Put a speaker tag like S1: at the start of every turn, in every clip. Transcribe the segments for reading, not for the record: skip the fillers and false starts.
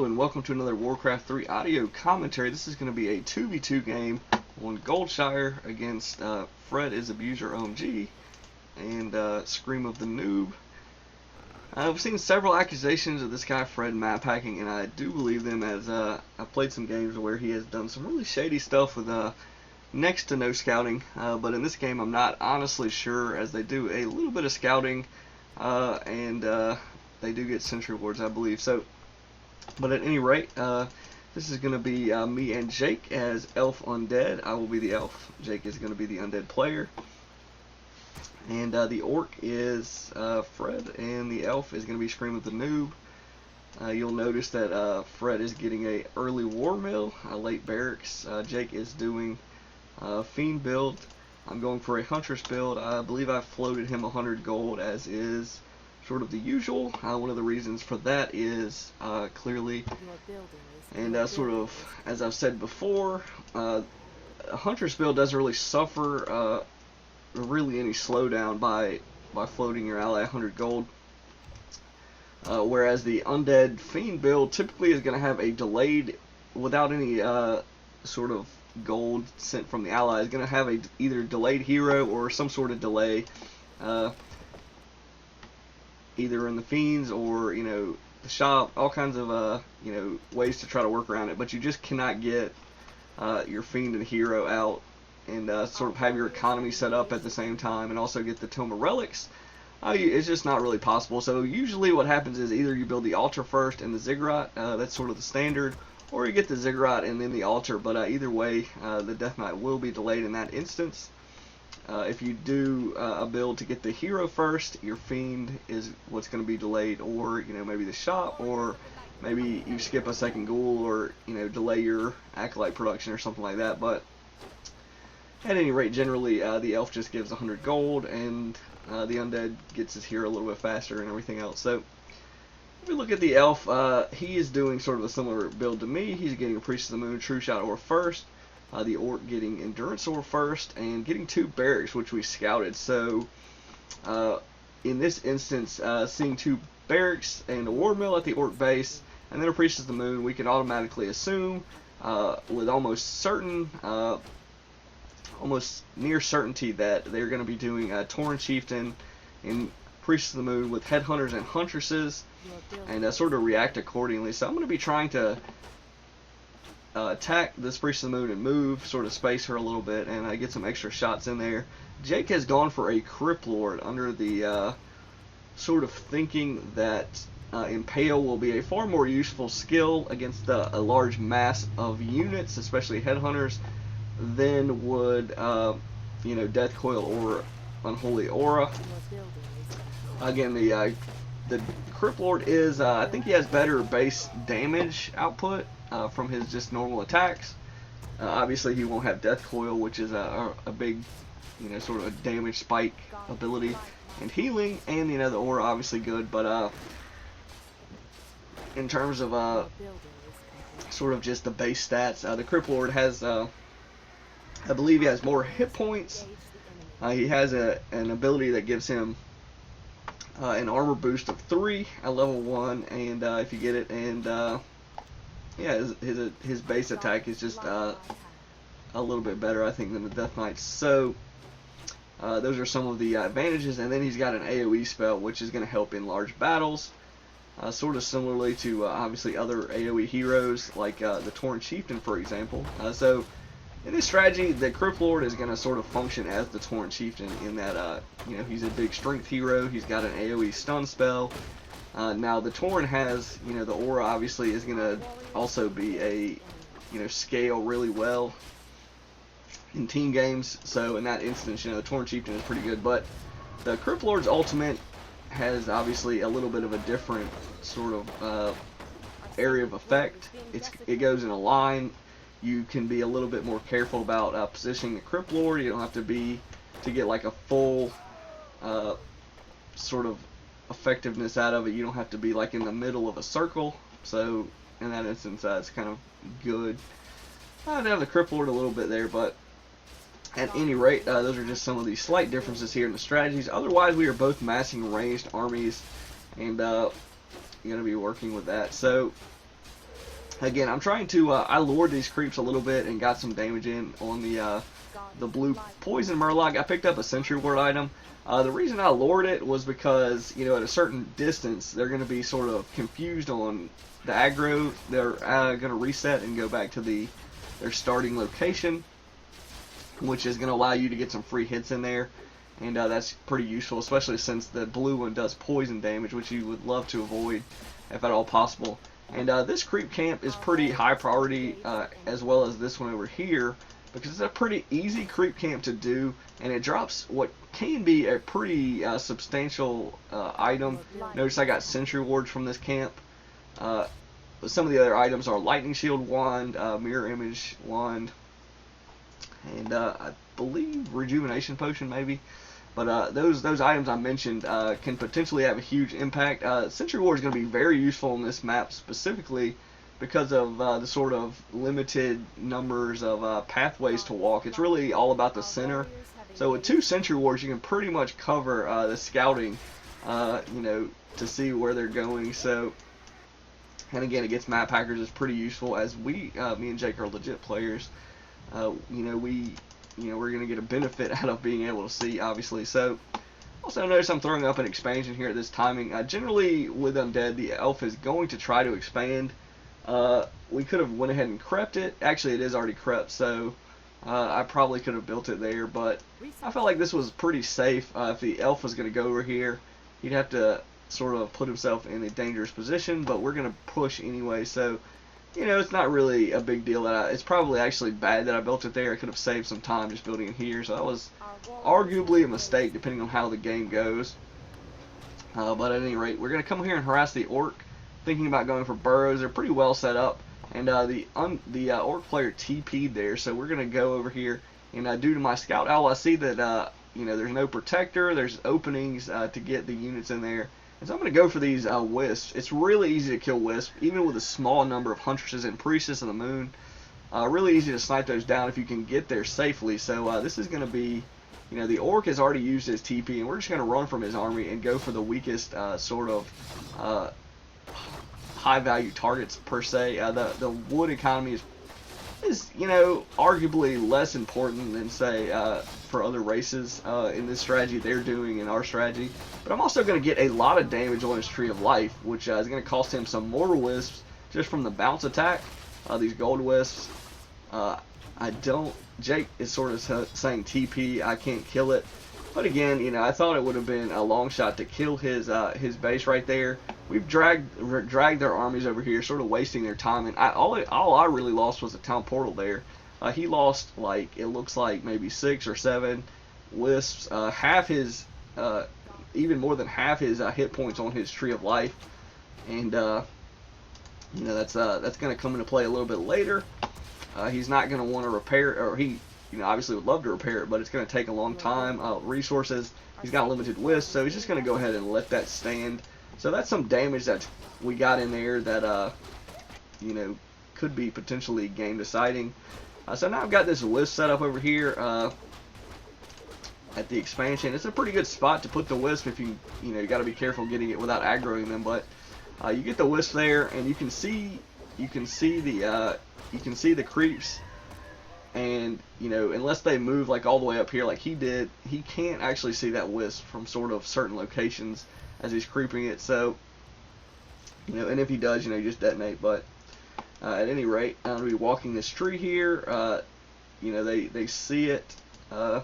S1: Hello and welcome to another Warcraft 3 audio commentary. This is going to be a 2v2 game on Goldshire against fr3disabuseromg and screamofthenoob. I've seen several accusations of this guy Fred map hacking, and I do believe them, as I've played some games where he has done some really shady stuff with next to no scouting, but in this game I'm not honestly sure, as they do a little bit of scouting and they do get sentry wards, I believe. So, but at any rate, this is going to be me and Jake as elf undead. I will be the elf. Jake is going to be the undead player. And the orc is Fred, and the elf is going to be screamofthenoob. You'll notice that Fred is getting a early war mill, late barracks. Jake is doing fiend build. I'm going for a huntress build. I believe I floated him 100 gold, as is sort of the usual. One of the reasons for that is clearly, and sort of as I've said before, a huntress build doesn't really suffer really any slowdown by floating your ally 100 gold, whereas the undead fiend build typically is going to have a delayed, without any sort of gold sent from the ally, is going to have a either delayed hero or some sort of delay, either in the fiends or, you know, the shop, all kinds of you know, ways to try to work around it. But you just cannot get your fiend and hero out and sort of have your economy set up at the same time and also get the tome of relics. It's just not really possible. So usually what happens is either you build the altar first and the ziggurat, that's sort of the standard, or you get the ziggurat and then the altar. But either way, the death knight will be delayed in that instance. If you do a build to get the hero first, your fiend is what's going to be delayed, or, you know, maybe the shop, or maybe you skip a second ghoul, or, you know, delay your acolyte production or something like that. But at any rate, generally the elf just gives 100 gold, and the undead gets his hero a little bit faster and everything else. So if we look at the elf, he is doing sort of a similar build to me. He's getting a Priest of the Moon, True Shot Ore first. The orc getting Endurance Ore first, and getting 2 barracks, which we scouted. So in this instance, seeing 2 barracks and a war mill at the orc base, and then a Priest of the Moon, we can automatically assume with almost near certainty that they're going to be doing Tauren Chieftain and Priest of the Moon with headhunters and huntresses, and sort of react accordingly. So I'm going to be trying to attack this Priest of the Moon and move, sort of space her a little bit, and get some extra shots in there. Jake has gone for a Crypt Lord under the sort of thinking that Impale will be a far more useful skill against a large mass of units, especially headhunters, than would you know, Death Coil or Unholy Aura. Again, the Crypt Lord is, I think he has better base damage output from his just normal attacks. Obviously he won't have Death Coil, which is a big, you know, sort of a damage spike ability, and healing, and, you know, the aura obviously good. But in terms of sort of just the base stats, the Crypt Lord has, I believe he has more hit points. He has an ability that gives him an armor boost of 3 at level 1, and if you get it, and yeah, his base attack is just a little bit better, I think, than the Death Knight's. So those are some of the advantages. And then he's got an AoE spell, which is going to help in large battles, sort of similarly to obviously other AoE heroes like the Tauren Chieftain, for example. So in this strategy, the Crypt Lord is going to sort of function as the Tauren Chieftain in that you know, he's a big strength hero. He's got an AoE stun spell. Now the Tauren has, you know, the aura obviously is going to also be a, you know, scale really well in team games. So in that instance, you know, the Tauren Chieftain is pretty good. But the Crypt Lord's ultimate has obviously a little bit of a different sort of area of effect. It goes in a line. You can be a little bit more careful about positioning the Crypt Lord. You don't have to get like a full sort of effectiveness out of it. You don't have to be like in the middle of a circle. So in that instance, it's kind of good. I'd have the Crypt Lord a little bit there, but at any rate, those are just some of the slight differences here in the strategies. Otherwise, we are both massing ranged armies, and going to be working with that. So Again, I'm trying to, I lured these creeps a little bit and got some damage in on the blue poison murloc. I picked up a sentry ward item. The reason I lured it was because, you know, at a certain distance, they're going to be sort of confused on the aggro. They're going to reset and go back to their starting location, which is going to allow you to get some free hits in there. And that's pretty useful, especially since the blue one does poison damage, which you would love to avoid if at all possible. And this creep camp is pretty high priority, as well as this one over here, because it's a pretty easy creep camp to do, and it drops what can be a pretty substantial item. Notice I got sentry wards from this camp. Some of the other items are lightning shield wand, mirror image wand, and I believe rejuvenation potion maybe. But those items I mentioned can potentially have a huge impact. Sentry Ward is going to be very useful in this map specifically because of the sort of limited numbers of pathways to walk. It's really all about the center. So with 2 Sentry Wards, you can pretty much cover the scouting, you know, to see where they're going. So, and again, against map hackers, it's pretty useful. As me and Jake are legit players, you know, we're going to get a benefit out of being able to see, obviously. So, also notice I'm throwing up an expansion here at this timing. Generally, with Undead, the elf is going to try to expand. We could have went ahead and crept it. Actually, it is already crept, so I probably could have built it there. But I felt like this was pretty safe. If the elf was going to go over here, he'd have to sort of put himself in a dangerous position. But we're going to push anyway, so you know, it's not really a big deal. It's probably actually bad that I built it there. I could have saved some time just building it here. So that was arguably a mistake depending on how the game goes. But at any rate, we're going to come here and harass the orc. Thinking about going for burrows. They're pretty well set up. And the orc player TP'd there. So we're going to go over here. And due to my scout owl, I see that you know, there's no protector. There's openings to get the units in there. And so I'm going to go for these wisps. It's really easy to kill wisps, even with a small number of huntresses and priestess of the moon. Really easy to snipe those down if you can get there safely. So this is going to be, you know, the orc has already used his TP, and we're just going to run from his army and go for the weakest sort of high value targets per se. The wood economy is, you know, arguably less important than, say, for other races in this strategy they're doing in our strategy. But I'm also going to get a lot of damage on his Tree of Life, which is going to cost him some Mortal Wisps just from the bounce attack. These Gold Wisps, Jake is sort of saying TP, I can't kill it. But again, you know, I thought it would have been a long shot to kill his base right there. We've dragged their armies over here, sort of wasting their time. And all I really lost was a town portal there. He lost, like, it looks like maybe 6 or 7 wisps. Half his, even more than half his hit points on his Tree of Life. And you know, that's going to come into play a little bit later. He's not going to want to repair, or he, you know, obviously would love to repair it, but it's going to take a long time. Resources, he's got limited wisp, so he's just going to go ahead and let that stand. So that's some damage that we got in there that, you know, could be potentially game deciding. So now I've got this wisp set up over here at the expansion. It's a pretty good spot to put the wisp if you know, you got to be careful getting it without aggroing them. But you get the wisp there, and you can see the creeps. And, you know, unless they move like all the way up here like he did, he can't actually see that wisp from sort of certain locations as he's creeping it. So, you know, and if he does, you know, you just detonate. But at any rate, I'm going to be walking this tree here. You know, they see it. And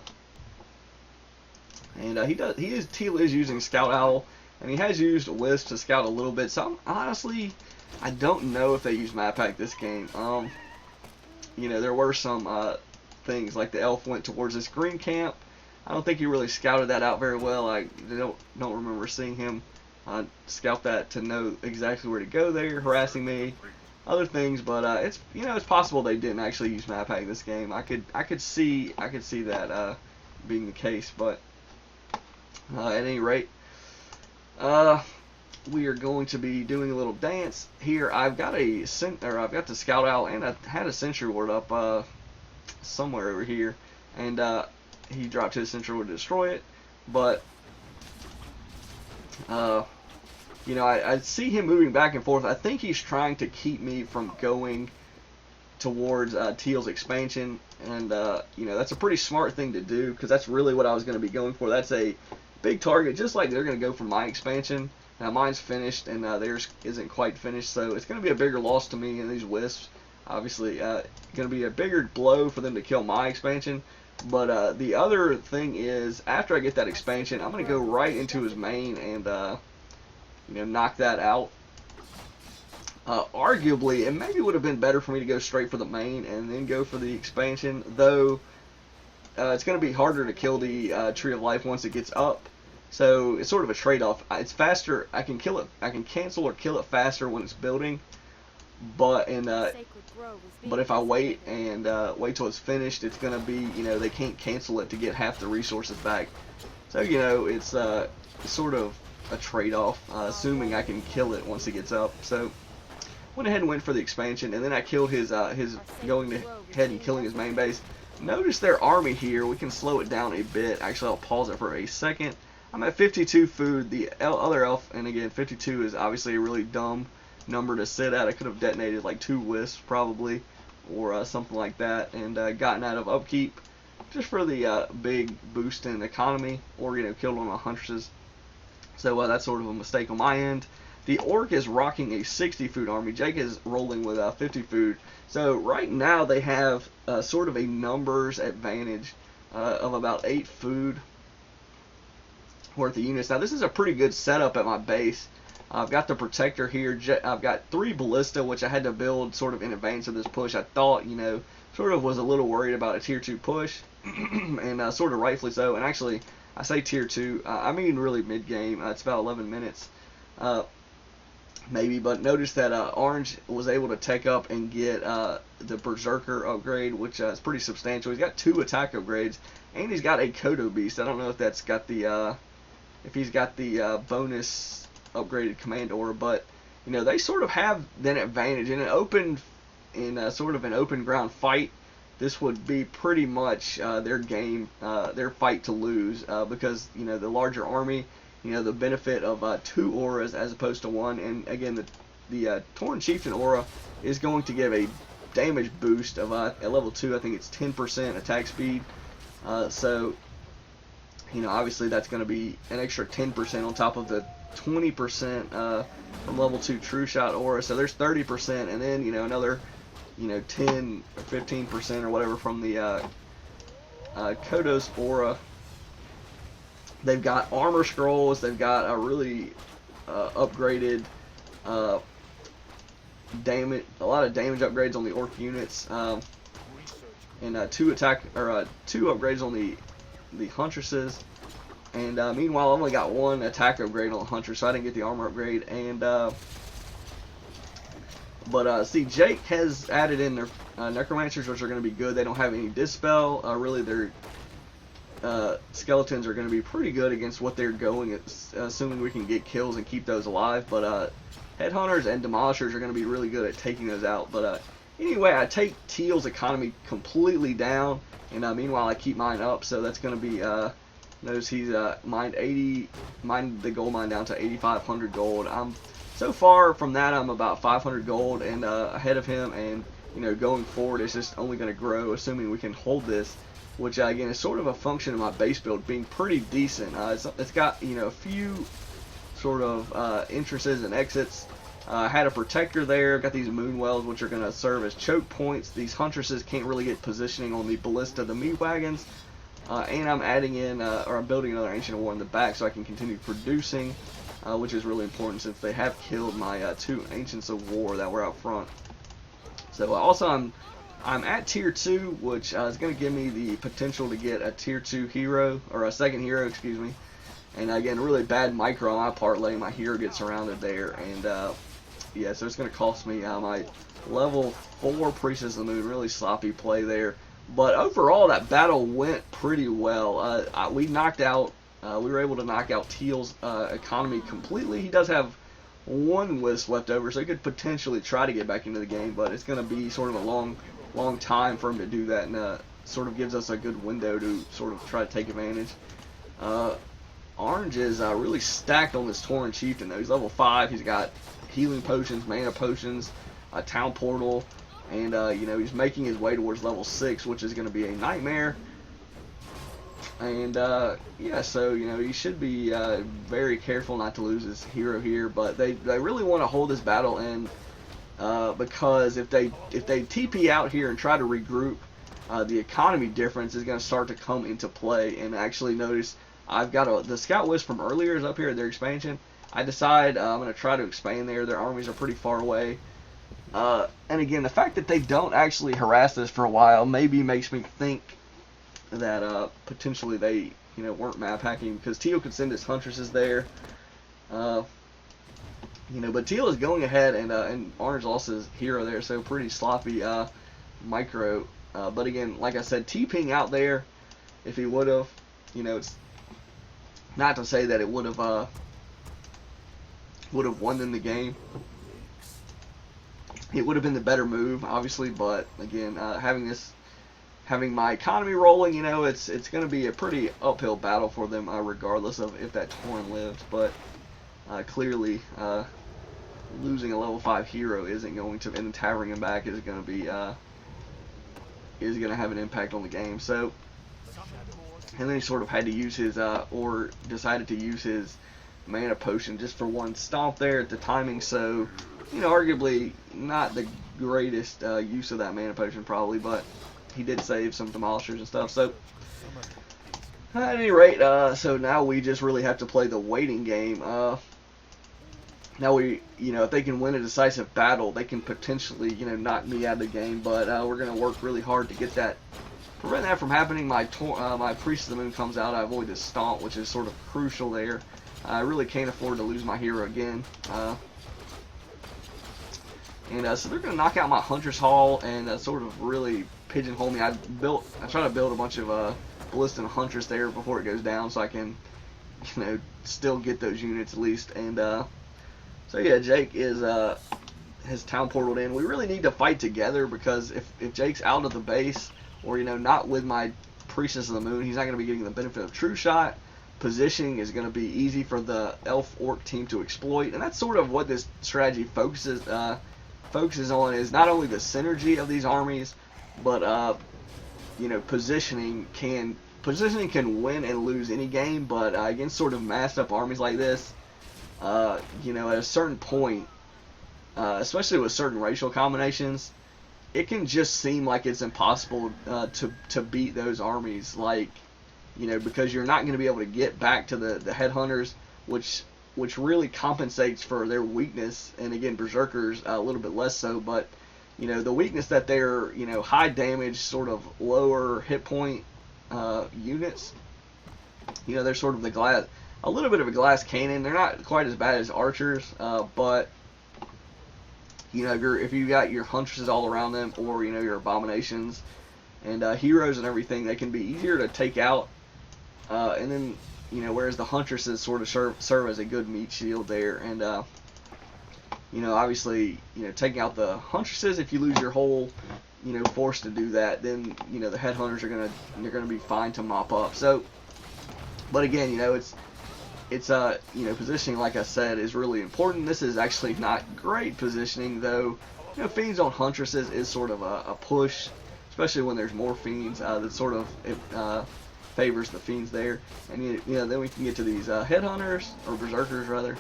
S1: Teal is using Scout Owl, and he has used Wisp to scout a little bit. So honestly, I don't know if they use map hack this game. You know, there were some things like the elf went towards this green camp. I don't think he really scouted that out very well. I don't remember seeing him scout that to know exactly where to go there, harassing me, other things. But it's, you know, it's possible they didn't actually use map hack this game. I could see that being the case. But at any rate, we are going to be doing a little dance here. I've got the Scout Owl, and I had a Sentry Ward up somewhere over here, and he dropped his Sentry Ward to destroy it. But you know, I see him moving back and forth. I think he's trying to keep me from going towards Teal's expansion, and you know, that's a pretty smart thing to do, because that's really what I was going to be going for. That's a big target, just like they're going to go for my expansion. Now mine's finished, and theirs isn't quite finished, so it's going to be a bigger loss to me in these wisps. Obviously, going to be a bigger blow for them to kill my expansion. But the other thing is, after I get that expansion, I'm going to go right into his main and you know, knock that out. Arguably, it maybe would have been better for me to go straight for the main and then go for the expansion, though it's going to be harder to kill the Tree of Life once it gets up. So it's sort of a trade-off. It's faster. I can kill it. I can cancel or kill it faster when it's building, but if I wait and wait till it's finished, it's going to be, you know, they can't cancel it to get half the resources back. So, you know, it's sort of a trade-off, assuming I can kill it once it gets up. So went ahead and went for the expansion, and then I killed his going ahead and killing his main base. Notice their army here. We can slow it down a bit. Actually, I'll pause it for a second. I'm at 52 food. The other elf, and again, 52 is obviously a really dumb number to sit at. I could have detonated like 2 wisps probably, or something like that, and gotten out of upkeep just for the big boost in economy, or, you know, killed one of my huntresses. So that's sort of a mistake on my end. The orc is rocking a 60 food army. Jake is rolling with 50 food. So right now they have sort of a numbers advantage of about 8 food worth of units. Now this is a pretty good setup at my base. I've got the protector here. I've got 3 ballista, which I had to build sort of in advance of this push. I thought, you know, sort of was a little worried about a tier 2 push, and sort of rightfully so. And actually, I say tier 2, I mean really mid-game. It's about 11 minutes, maybe. But notice that Orange was able to take up and get the Berserker upgrade, which is pretty substantial. He's got 2 attack upgrades, and he's got a Kodo Beast. I don't know if that's got the if he's got the bonus upgraded command aura, but you know, they sort of have an advantage in an open, sort of an open ground fight. This would be pretty much their game, their fight to lose, because, you know, the larger army, you know, the benefit of 2 auras as opposed to 1, and again, the Tauren Chieftain aura is going to give a damage boost of at level 2. I think it's 10% attack speed. So, you know, obviously that's going to be an extra 10% on top of the 20% from level 2 True Shot aura. So there's 30%, and then, you know, another, you know, 10 or 15% or whatever from the Kodos aura. They've got armor scrolls. They've got a really upgraded damage, a lot of damage upgrades on the orc units, and 2 upgrades on the huntresses. And meanwhile, I've only got 1 attack upgrade on the huntress, so I didn't get the armor upgrade. And see, Jake has added in their necromancers, which are going to be good. They don't have any dispel. Really, their skeletons are going to be pretty good against what they're going, assuming we can get kills and keep those alive. But headhunters and demolishers are going to be really good at taking those out. But anyway, I take Teal's economy completely down, and meanwhile I keep mine up. So that's going to be notice he's mined the gold mine down to 8,500 gold. So far from that, I'm about 500 gold and ahead of him, and you know, going forward it's just only going to grow, assuming we can hold this, which again is sort of a function of my base build being pretty decent. It's got, you know, a few sort of entrances and exits. I had a protector there, got these moon wells which are going to serve as choke points. These huntresses can't really get positioning on the ballista, the meat wagons. And I'm adding in, or I'm building another Ancient War in the back so I can continue producing, which is really important since they have killed my 2 Ancients of War that were out front. So also I'm at tier 2, which is going to give me the potential to get a tier 2 hero, or a second hero, excuse me. And again, really bad micro on my part, letting my hero get surrounded there. And yeah, so it's going to cost me my level 4 Priestess of the Moon. Really sloppy play there. But overall, that battle went pretty well. We were able to knock out Teal's economy completely. He does have 1 wisp left over, so he could potentially try to get back into the game, but it's going to be sort of a long time for him to do that, and sort of gives us a good window to sort of try to take advantage. Orange is really stacked on this Tauren Chieftain though. He's level 5. He's got healing potions, mana potions, a town portal, and you know, he's making his way towards level 6, which is going to be a nightmare. And yeah, so you know, he should be very careful not to lose his hero here. But they really want to hold this battle in, because if they TP out here and try to regroup, the economy difference is going to start to come into play. And actually notice I've got the Scout Wisp from earlier is up here at their expansion. I decide I'm going to try to expand there. Their armies are pretty far away. And again, the fact that they don't actually harass us for a while maybe makes me think that potentially they, you know, weren't map hacking, because Teal could send his Huntresses there. You know, but Teal is going ahead, and Orange lost his hero there, so pretty sloppy micro. But again, like I said, TPing out there, if he would have, you know, it's not to say that it would have won them the game. It would have been the better move, obviously, but again, having my economy rolling, you know, it's going to be a pretty uphill battle for them, regardless of if that Tauren lives. But clearly, losing a level 5 hero isn't going to, and towering him back is going to be is going to have an impact on the game. So, and then he sort of had to use his, or decided to use his mana potion just for one stomp there at the timing. So, you know, arguably not the greatest use of that mana potion probably, but he did save some demolishers and stuff. So at any rate, so now we just really have to play the waiting game. Now we, you know, if they can win a decisive battle, they can potentially, you know, knock me out of the game. But we're gonna work really hard to get that, prevent that from happening. My Priest of the Moon comes out. I avoid this stomp, which is sort of crucial there. I really can't afford to lose my hero again. So they're going to knock out my Huntress Hall and sort of really pigeonhole me. I try to build a bunch of Ballista and Huntress there before it goes down, so I can, you know, still get those units at least. And so yeah, Jake is has town portaled in. We really need to fight together, because if Jake's out of the base, or, you know, not with my Priestess of the Moon, he's not going to be getting the benefit of True Shot. Positioning is going to be easy for the Elf Orc team to exploit, and that's sort of what this strategy focuses on, is not only the synergy of these armies, but you know, positioning can win and lose any game. But against sort of massed up armies like this, you know, at a certain point, especially with certain racial combinations, it can just seem like it's impossible to beat those armies. Like, you know, because you're not going to be able to get back to the headhunters, which really compensates for their weakness. And again, berserkers a little bit less so, but, you know, the weakness that they're, you know, high damage, sort of lower hit point units. You know, they're sort of a little bit of a glass cannon. They're not quite as bad as archers, but, you know, if you got your Huntresses all around them, or, you know, your Abominations and heroes and everything, they can be easier to take out. And then, you know, whereas the Huntresses sort of serve as a good meat shield there. And, you know, obviously, you know, taking out the Huntresses, if you lose your whole, you know, force to do that, then, you know, the headhunters are they're gonna be fine to mop up. So, but again, you know, it's you know, positioning, like I said, is really important. This is actually not great positioning, though. You know, Fiends on Huntresses is sort of a push, especially when there's more Fiends. That sort of favors the Fiends there. And, you know, then we can get to these headhunters, or berserkers rather.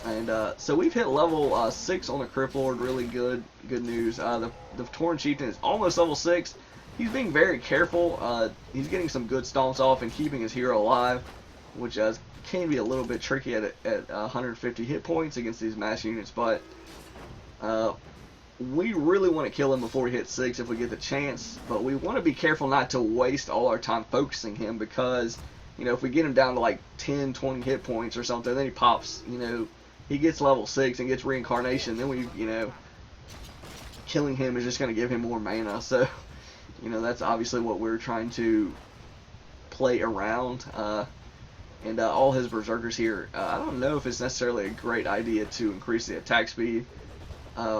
S1: And so we've hit level 6 on the Crypt Lord. Really good news. The Tauren Chieftain is almost level 6. He's being very careful. He's getting some good stomps off and keeping his hero alive, which can be a little bit tricky at 150 hit points against these mass units. But we really want to kill him before he hits 6 if we get the chance. But we want to be careful not to waste all our time focusing him, because, you know, if we get him down to like 10, 20 hit points or something, then he pops, you know, he gets level 6 and gets reincarnation, then we, you know, killing him is just going to give him more mana. So, you know, that's obviously what we're trying to play around. And all his berserkers here, I don't know if it's necessarily a great idea to increase the attack speed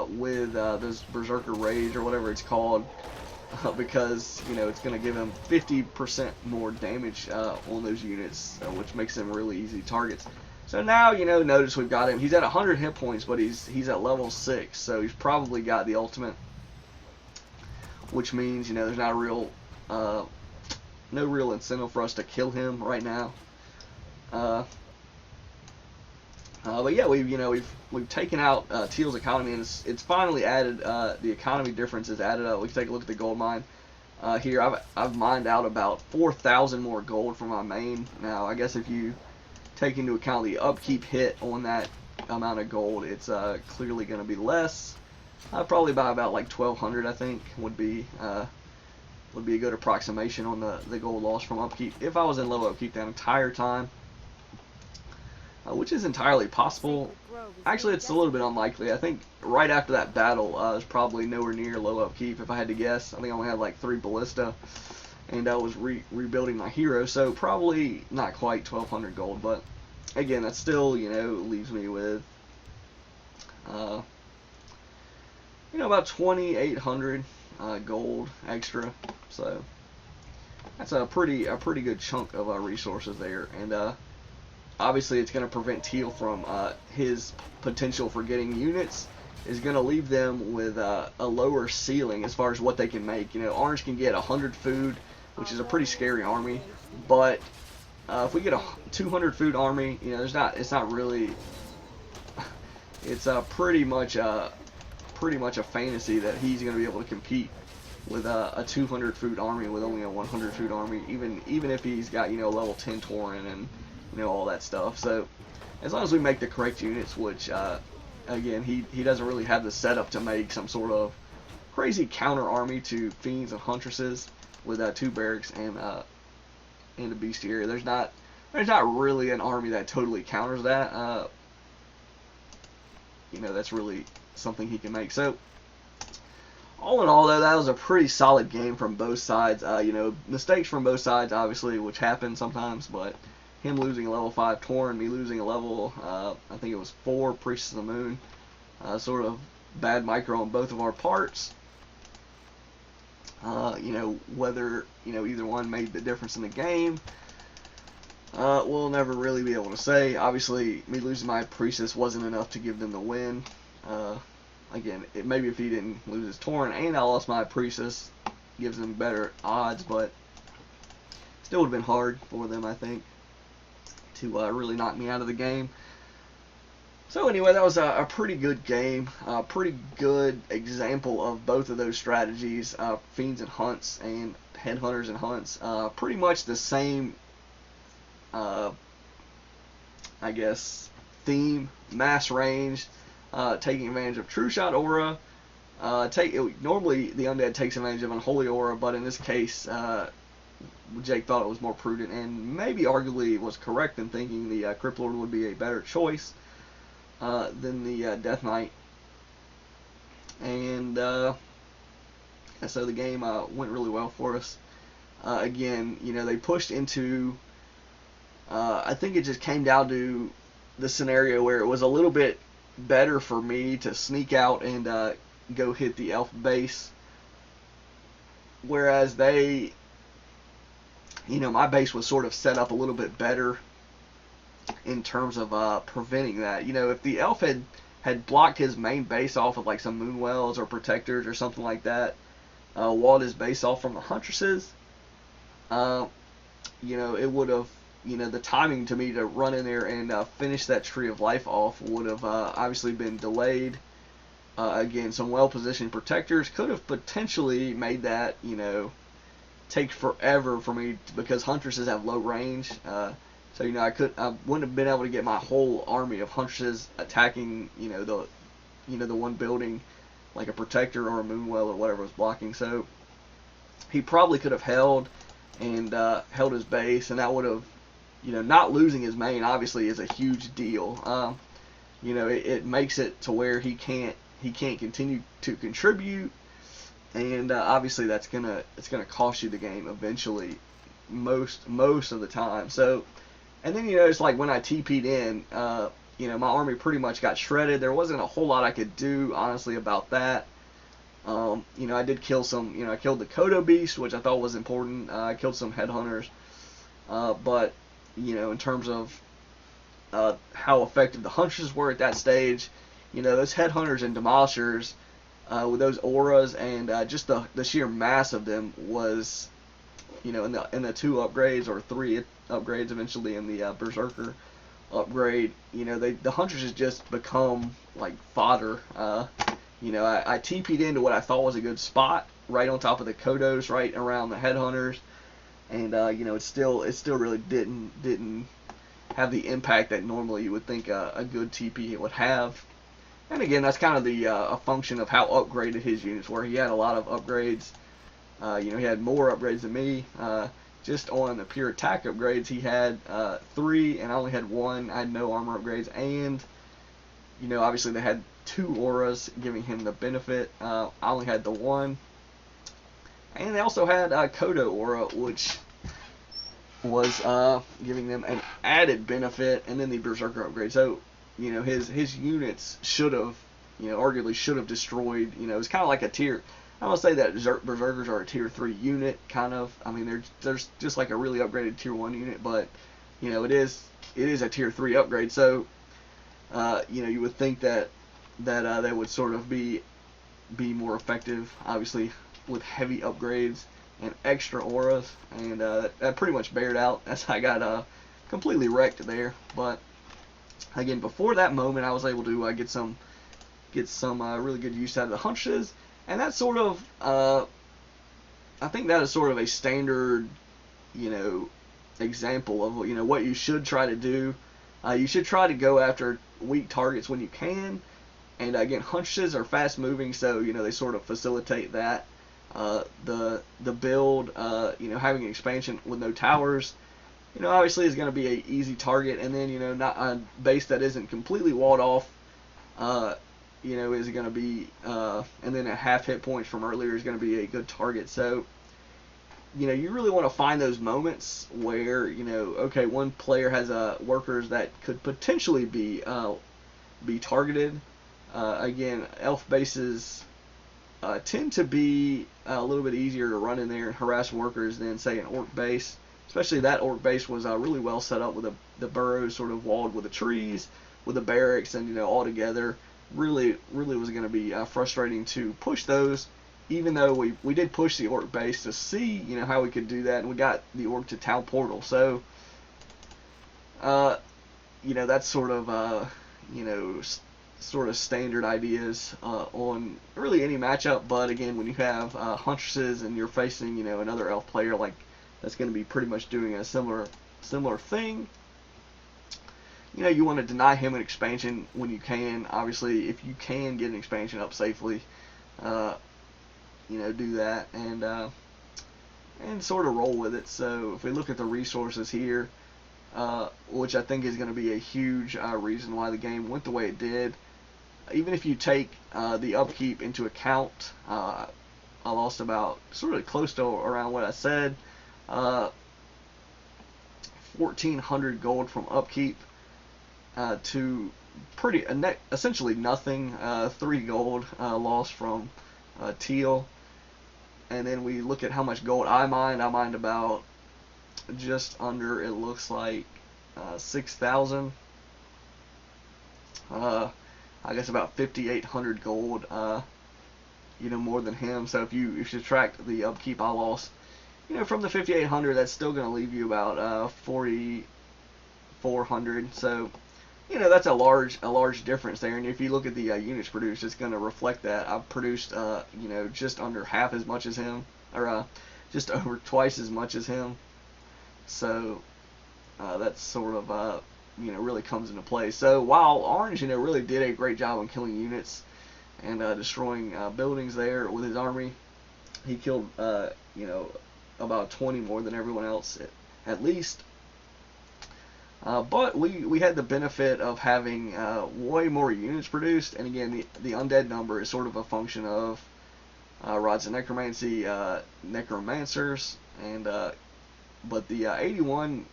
S1: with this berserker rage or whatever it's called. because it's going to give him 50% more damage on those units, which makes them really easy targets. So now, notice we've got him. He's at 100 hit points, but he's at level 6, so he's probably got the ultimate, which means there's not a real no real incentive for us to kill him right now. But yeah, we've taken out Teal's economy, and it's finally added. The economy difference is added up. We can take a look at the gold mine here. I've mined out about 4,000 more gold from my main. Now, I guess if you take into account the upkeep hit on that amount of gold, it's clearly going to be less. Probably by about like 1,200, I think, would be a good approximation on the gold loss from upkeep if I was in low upkeep that entire time. Which is entirely possible. Actually, it's a little bit unlikely. I think right after that battle, I was probably nowhere near low upkeep, if I had to guess. I think I only had like 3 ballista, and I was rebuilding my hero, so probably not quite 1,200 gold. But again, that still, leaves me with, about 2,800 gold extra. So that's a pretty good chunk of our resources there, and obviously, it's going to prevent Teal from his potential for getting units. Is going to leave them with a lower ceiling as far as what they can make. Orange can get 100 food, which is a pretty scary army. But if we get a 200 food army, it's not really. It's pretty much a fantasy that he's going to be able to compete with a 200 food army with only a 100 food army, even if he's got level 10 Tauren and all that stuff. So as long as we make the correct units, which again, he doesn't really have the setup to make some sort of crazy counter army to fiends and huntresses with 2 barracks and a bestiary. There's not really an army that totally counters that. That's really something he can make. So all in all, though, that was a pretty solid game from both sides. Mistakes from both sides, obviously, which happen sometimes, but him losing a level 5 Tauren, me losing a level, I think it was 4 Priestess of the Moon. Sort of bad micro on both of our parts. Whether, either one made the difference in the game, we'll never really be able to say. Obviously, me losing my Priestess wasn't enough to give them the win. Again, maybe if he didn't lose his Tauren and I lost my Priestess, gives them better odds, but still would have been hard for them, I think, to really knock me out of the game. So anyway, that was a pretty good game, a pretty good example of both of those strategies, fiends and hunts and headhunters and hunts. Pretty much the same, I guess, theme, mass range, taking advantage of True Shot Aura. Normally the undead takes advantage of Unholy Aura, but in this case, Jake thought it was more prudent and maybe arguably was correct in thinking the Crypt Lord would be a better choice than the Death Knight. And so the game went really well for us. Again, they pushed into, I think it just came down to the scenario where it was a little bit better for me to sneak out and go hit the elf base, whereas they, my base was sort of set up a little bit better in terms of preventing that. If the elf had blocked his main base off with like some moonwells or protectors or something like that, walled his base off from the huntresses, it would have, the timing to me to run in there and finish that Tree of Life off would have obviously been delayed. Again, some well-positioned protectors could have potentially made that, take forever for me, because huntresses have low range. So I wouldn't have been able to get my whole army of huntresses attacking, the one building like a protector or a moonwell or whatever was blocking. So he probably could have held and held his base, and that would have, not losing his main obviously is a huge deal. It makes it to where he can't continue to contribute, and obviously it's gonna cost you the game eventually, most of the time. So, and then it's like when I TP'd in, my army pretty much got shredded. There wasn't a whole lot I could do honestly about that. You know, I did kill some. You know, I killed the Kodo Beast, which I thought was important. I killed some headhunters, but you know, in terms of how effective the hunters were at that stage, you know, those headhunters and demolishers with those auras and just the sheer mass of them was, you know, in the 2 upgrades or 3 upgrades eventually in the Berserker upgrade, you know, the hunters has just become like fodder. You know, I TP'd into what I thought was a good spot, right on top of the Kodos, right around the headhunters, and you know, it still really didn't have the impact that normally you would think a good TP would have. And again, that's kind of the a function of how upgraded his units were. He had a lot of upgrades. You know, he had more upgrades than me. Just on the pure attack upgrades, he had 3, and I only had 1. I had no armor upgrades, and you know, obviously they had 2 auras giving him the benefit. I only had the 1, and they also had Kodo aura, which was giving them an added benefit, and then the Berserker upgrade. So, you know, his units should have, you know, arguably should have destroyed. You know, it's kind of like a tier. I would say that Berserkers are a tier 3 unit, kind of. I mean, they're just like a really upgraded tier 1 unit, but you know, it is a tier 3 upgrade. So, you know, you would think that they would sort of be more effective, obviously, with heavy upgrades and extra auras, and that pretty much bared out as I got completely wrecked there. But again, before that moment, I was able to get some really good use out of the hunches, and that's sort of I think that is sort of a standard, you know, example of, you know, what you should try to do. You should try to go after weak targets when you can, and again, hunches are fast moving, so you know, they sort of facilitate that. The build, you know, having an expansion with no towers, you know, obviously is going to be an easy target, and then, you know, not a base that isn't completely walled off, you know, is going to be, and then a half hit points from earlier is going to be a good target. So, you know, you really want to find those moments where, you know, okay, one player has workers that could potentially be targeted. Again, elf bases tend to be a little bit easier to run in there and harass workers than, say, an orc base. Especially that orc base was really well set up with the burrows sort of walled with the trees, with the barracks, and, you know, all together. Really was going to be frustrating to push those, even though we did push the orc base to see, you know, how we could do that, and we got the orc to town portal. So, you know, that's sort of, you know, sort of standard ideas on really any matchup. But again, when you have huntresses and you're facing, you know, another elf player like that's going to be pretty much doing a similar thing, you know, you want to deny him an expansion when you can. Obviously, if you can get an expansion up safely, you know, do that and sort of roll with it. So if we look at the resources here, which I think is going to be a huge reason why the game went the way it did. Even if you take the upkeep into account, I lost about sort of close to around what I said, 1,400 gold from upkeep to essentially nothing, 3 gold lost from teal. And then we look at how much gold I mined. I mined about just under, it looks like, 6,000. I guess about 5,800 gold, you know, more than him. So if you subtract the upkeep I lost, you know, from the 5,800, that's still going to leave you about 4,400. So, you know, that's a large difference there. And if you look at the units produced, it's going to reflect that. I've produced, you know, just under half as much as him, or just over twice as much as him. So that's sort of, you know, really comes into play. So while Orange, you know, really did a great job on killing units and destroying buildings there with his army, he killed, you know, about 20 more than everyone else at least. But we had the benefit of having way more units produced, and again, the undead number is sort of a function of rods of necromancy, necromancers, and but the 81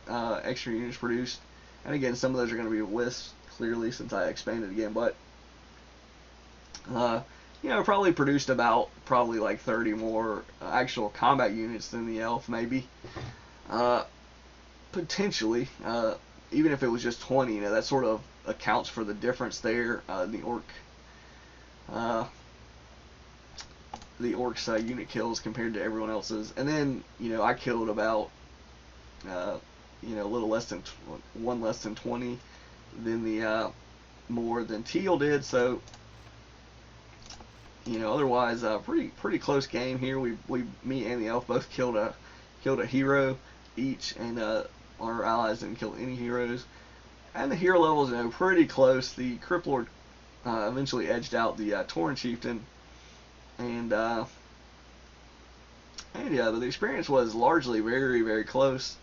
S1: extra units produced, and again, some of those are going to be wisps, clearly, since I expanded again, but you know, probably produced about probably like 30 more actual combat units than the elf, maybe. Potentially, even if it was just 20, you know, that sort of accounts for the difference there. The orc's unit kills compared to everyone else's, and then, you know, I killed about you know, a little less than one less than 20 than the more than Teal did. So, you know, otherwise, pretty close game here. Me and the elf both killed a hero each, and our allies didn't kill any heroes. And the hero levels, you know, pretty close. The Crypt Lord eventually edged out the Tauren Chieftain, and yeah, but the experience was largely very close.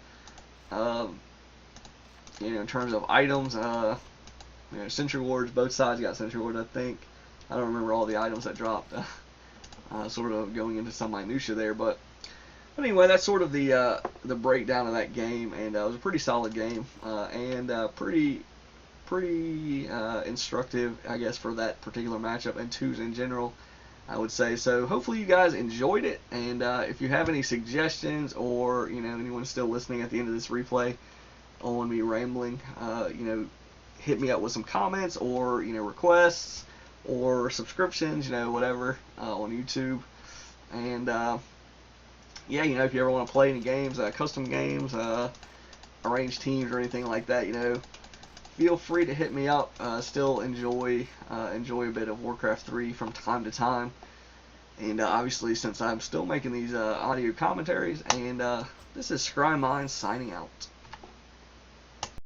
S1: You know, in terms of items, you know, Sentry Wards, both sides got Sentry Wards, I think. I don't remember all the items that dropped. Sort of going into some minutia there, but anyway, that's sort of the breakdown of that game, and it was a pretty solid game, and pretty instructive, I guess, for that particular matchup and twos in general, I would say. So hopefully you guys enjoyed it, and if you have any suggestions, or, you know, anyone still listening at the end of this replay on me rambling, you know, hit me up with some comments, or, you know, requests, or subscriptions, you know, whatever, on YouTube. And yeah, you know, if you ever want to play any games, custom games, arranged teams or anything like that, you know, feel free to hit me up. Still enjoy a bit of Warcraft 3 from time to time, and obviously, since I'm still making these audio commentaries, and this is screamofthenoob signing out.